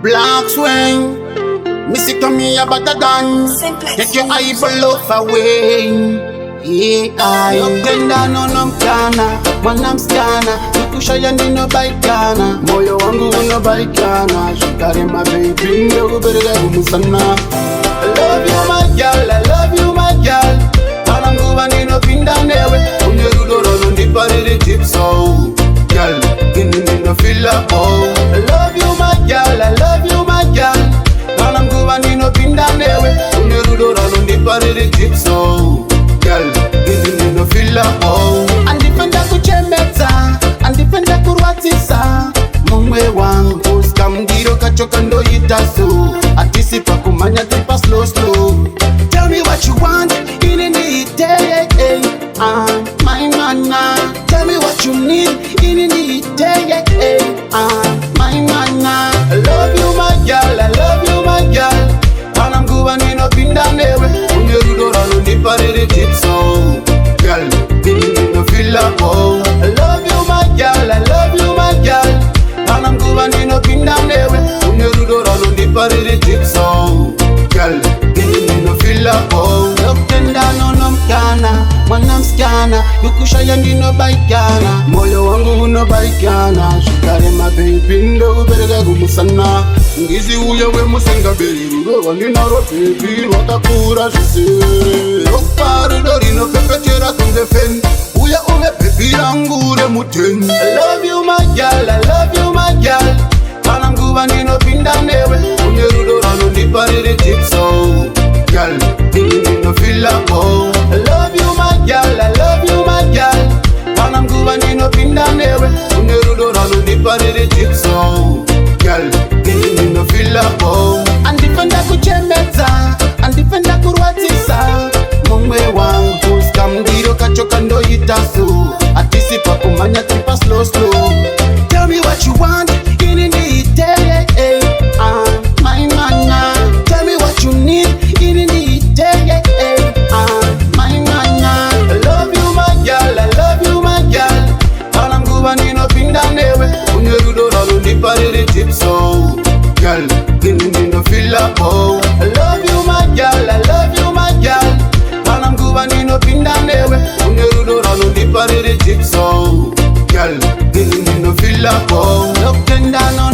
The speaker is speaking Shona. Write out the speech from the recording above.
Black swing, Missy come here better than. Take your eyeball off away. Yeah, look down on mchana, mwana msichana, nikushoya nino baikana, moyo wangu uno baikana, shikare my baby, ndogo berega gumusana. I love you my girl, I love you my girl, ananguva nino pinda newe, unyerudo rono ndipariri tipso, girl, nino feel up, oh. I love you my girl, I love you my girl, ananguva nino pinda newe, unyerudo rono ndipariri tipso. Girl, you no feel like oh. Andipenda kuchemeta, andipenda kurwatisa. Mumwe wangu skamgiro kachoka ndo itasu. Atisipa kumanya tipa slow slow. Tell me what you want, ini ni day. My mana. Tell me what you need, ini ni day. My mana. I love you my girl, I love you my girl. Anamguva nino pinda newe, unyerudo rano nipariri tipso. Girl, nino feel up, oh. I love you my girl, I love you my girl. Anamguva nino pinda newe, unyerudo rano nipariri tipso. Girl, nino feel up, oh. Lokenda nono mkana, mwana msichana, yukushaya nino baikana, moyo wangu uno baikana, shikare my baby, ndogo berega gumusana. Ngizi uya we musenga beri rudo wandina ro baby watakura jise Okparu dorino pepetera kunde fen Uya uwe baby angure muten I love you my girl, I love you my girl Ananguva nino pinda newe Unye rudo rano nipariri tipso Girl, nino feel up oh I love you my girl, I love you my girl Ananguva nino pinda newe Unye rudo rano nipariri tipso Girl, nino feel up oh. Andipenda kuchemeta, andipenda kurwatisa. Mumwe wangu skamgiro kachoka ndo itasu. Atisipa kumanya tipa slow slow. Tell me what you want, ini ni day. My mana. Tell me what you need, ini ni day. My mana. I love you my girl, I love you my girl. Ananguva nino pinda newe, unyerudo rano nipariri tipso. Girl, nino feel up, oh. I love you my girl, I love you my girl. Anamguva nino pinda newe, unyerudo rano nipariri tipso. Girl, nino feel up, oh. Lokenda no